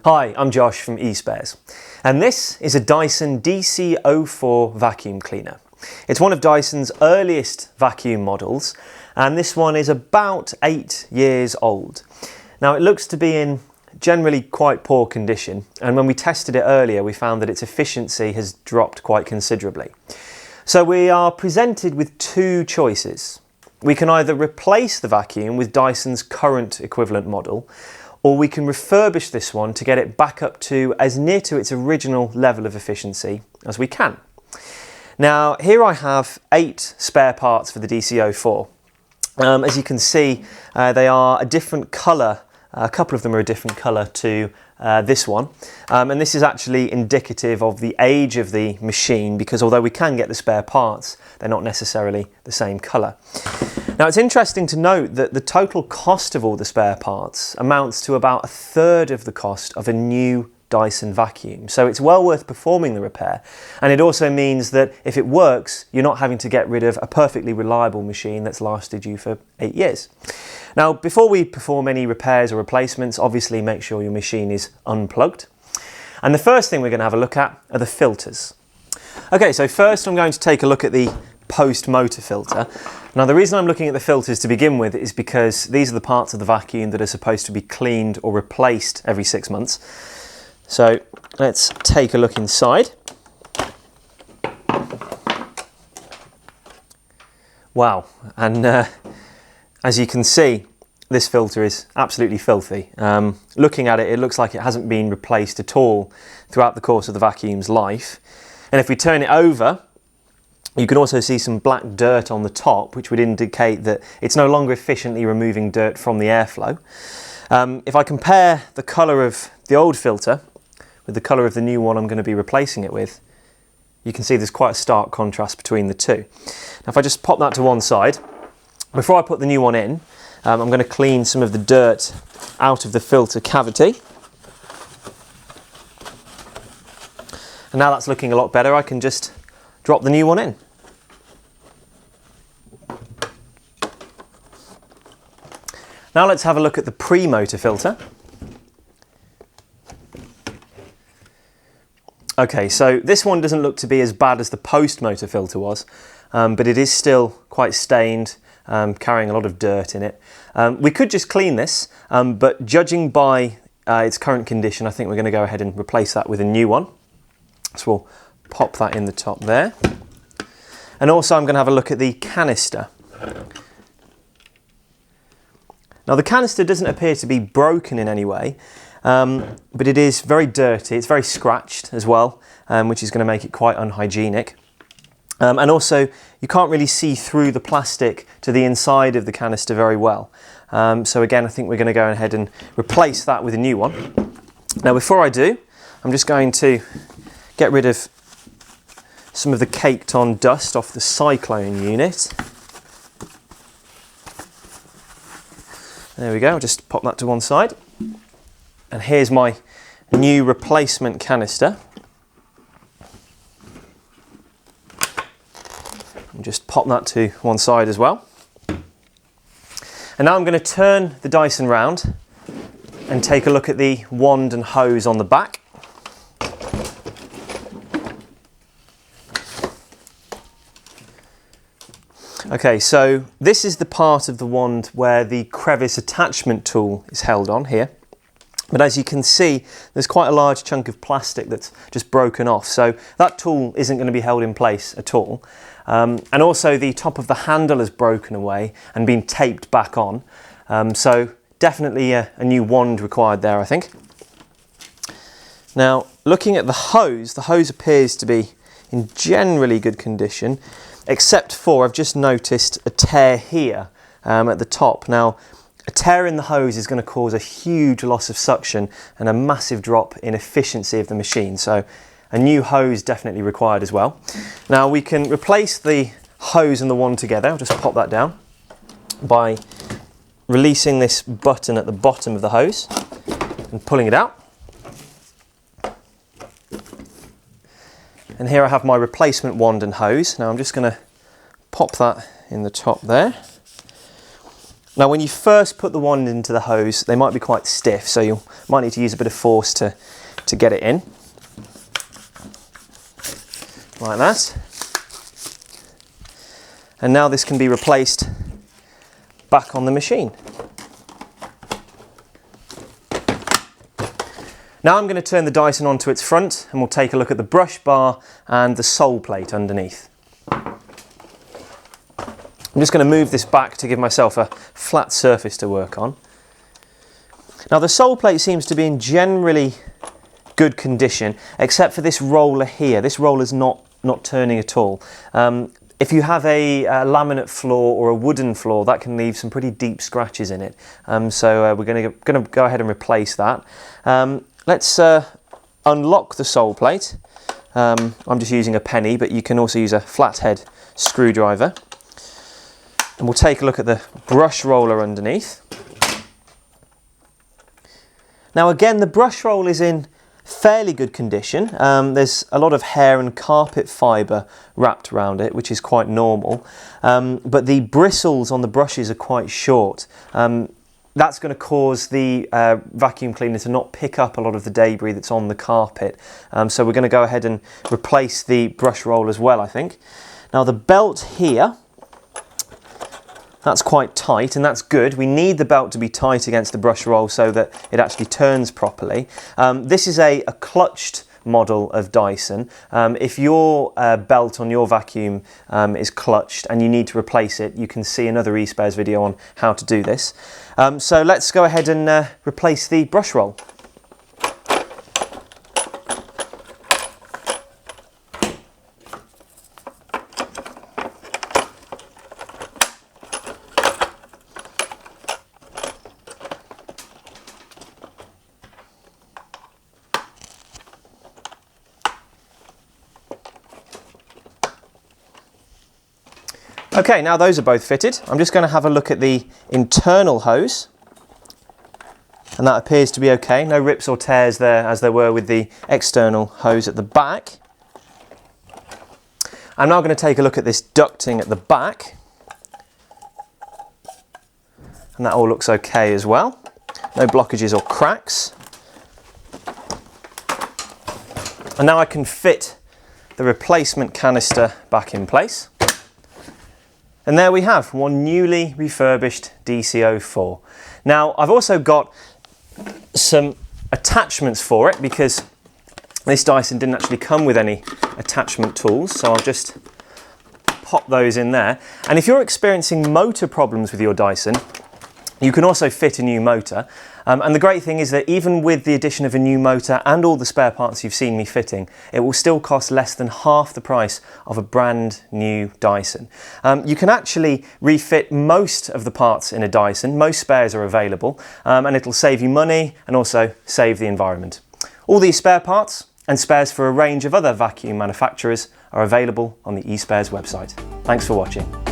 Hi, I'm Josh from eSpares, and this is a Dyson DC04 vacuum cleaner. It's one of Dyson's earliest vacuum models, and this one is about 8 years old. Now, it looks to be in generally quite poor condition, and when we tested it earlier, we found that its efficiency has dropped quite considerably. So we are presented with two choices. We can either replace the vacuum with Dyson's current equivalent model, or we can refurbish this one to get it back up to as near to its original level of efficiency as we can. Now, here I have 8 spare parts for the DC04. As you can see, they are a different colour. A couple of them are a different colour to this one, and this is actually indicative of the age of the machine, because although we can get the spare parts, they're not necessarily the same colour. Now, it's interesting to note that the total cost of all the spare parts amounts to about 1/3 of the cost of a new Dyson vacuum. So it's well worth performing the repair, and it also means that if it works, you're not having to get rid of a perfectly reliable machine that's lasted you for 8 years. Now, before we perform any repairs or replacements, obviously make sure your machine is unplugged. And the first thing we're going to have a look at are the filters. Okay, so first I'm going to take a look at the post-motor filter. Now, the reason I'm looking at the filters to begin with is because these are the parts of the vacuum that are supposed to be cleaned or replaced every 6 months. So let's take a look inside. Wow, and as you can see, this filter is absolutely filthy. Looking at it, it looks like it hasn't been replaced at all throughout the course of the vacuum's life. And if we turn it over, you can also see some black dirt on the top, which would indicate that it's no longer efficiently removing dirt from the airflow. If I compare the colour of the old filter with the colour of the new one I'm going to be replacing it with, you can see there's quite a stark contrast between the two. Now, if I just pop that to one side, before I put the new one in, I'm going to clean some of the dirt out of the filter cavity. And now that's looking a lot better, I can just drop the new one in. Now let's have a look at the pre-motor filter. Okay, so this one doesn't look to be as bad as the post-motor filter was, but it is still quite stained, carrying a lot of dirt in it. We could just clean this, but judging by its current condition, I think we're going to go ahead and replace that with a new one. So we'll pop that in the top there. And also I'm going to have a look at the canister. Now, the canister doesn't appear to be broken in any way, but it is very dirty. It's very scratched as well, which is going to make it quite unhygienic. And also, you can't really see through the plastic to the inside of the canister very well. So again, I think we're going to go ahead and replace that with a new one. Now, before I do, I'm just going to get rid of some of the caked on dust off the cyclone unit. There we go, I'll just pop that to one side. And here's my new replacement canister. And just pop that to one side as well. And now I'm going to turn the Dyson round and take a look at the wand and hose on the back. Okay, so this is the part of the wand where the crevice attachment tool is held on here. But as you can see, there's quite a large chunk of plastic that's just broken off. So that tool isn't going to be held in place at all. And also the top of the handle has broken away and been taped back on. So definitely a new wand required there, I think. Now, looking at the hose appears to be in generally good condition, except for I've just noticed a tear here at the top. Now, a tear in the hose is going to cause a huge loss of suction and a massive drop in efficiency of the machine. So a new hose definitely required as well. Now, we can replace the hose and the wand together. I'll just pop that down by releasing this button at the bottom of the hose and pulling it out. And here I have my replacement wand and hose. Now I'm just going to pop that in the top there. Now when you first put the wand into the hose, they might be quite stiff, so you might need to use a bit of force to get it in. Like that. And now this can be replaced back on the machine. Now I'm going to turn the Dyson onto its front and we'll take a look at the brush bar and the sole plate underneath. I'm just going to move this back to give myself a flat surface to work on. Now the sole plate seems to be in generally good condition, except for this roller here. This roller's not turning at all. If you have a laminate floor or a wooden floor, that can leave some pretty deep scratches in it. So we're going to go ahead and replace that. Let's unlock the sole plate. I'm just using a penny, but you can also use a flathead screwdriver. And we'll take a look at the brush roller underneath. Now again, the brush roll is in fairly good condition. There's a lot of hair and carpet fibre wrapped around it, which is quite normal. But the bristles on the brushes are quite short. That's going to cause the vacuum cleaner to not pick up a lot of the debris that's on the carpet. So we're going to go ahead and replace the brush roll as well, I think. Now the belt here, that's quite tight, and that's good. We need the belt to be tight against the brush roll so that it actually turns properly. This is a clutched model of Dyson. If your belt on your vacuum is clutched and you need to replace it, you can see another eSpares video on how to do this. So let's go ahead and replace the brush roll. Okay, now those are both fitted. I'm just going to have a look at the internal hose. And that appears to be okay. No rips or tears there as there were with the external hose at the back. I'm now going to take a look at this ducting at the back. And that all looks okay as well. No blockages or cracks. And now I can fit the replacement canister back in place. And there we have one newly refurbished DC04. Now I've also got some attachments for it because this Dyson didn't actually come with any attachment tools, so I'll just pop those in there. And if you're experiencing motor problems with your Dyson, you can also fit a new motor. And the great thing is that even with the addition of a new motor and all the spare parts you've seen me fitting, it will still cost less than half the price of a brand new Dyson. You can actually refit most of the parts in a Dyson. Most spares are available, and it'll save you money and also save the environment. All these spare parts and spares for a range of other vacuum manufacturers are available on the eSpares website. Thanks for watching.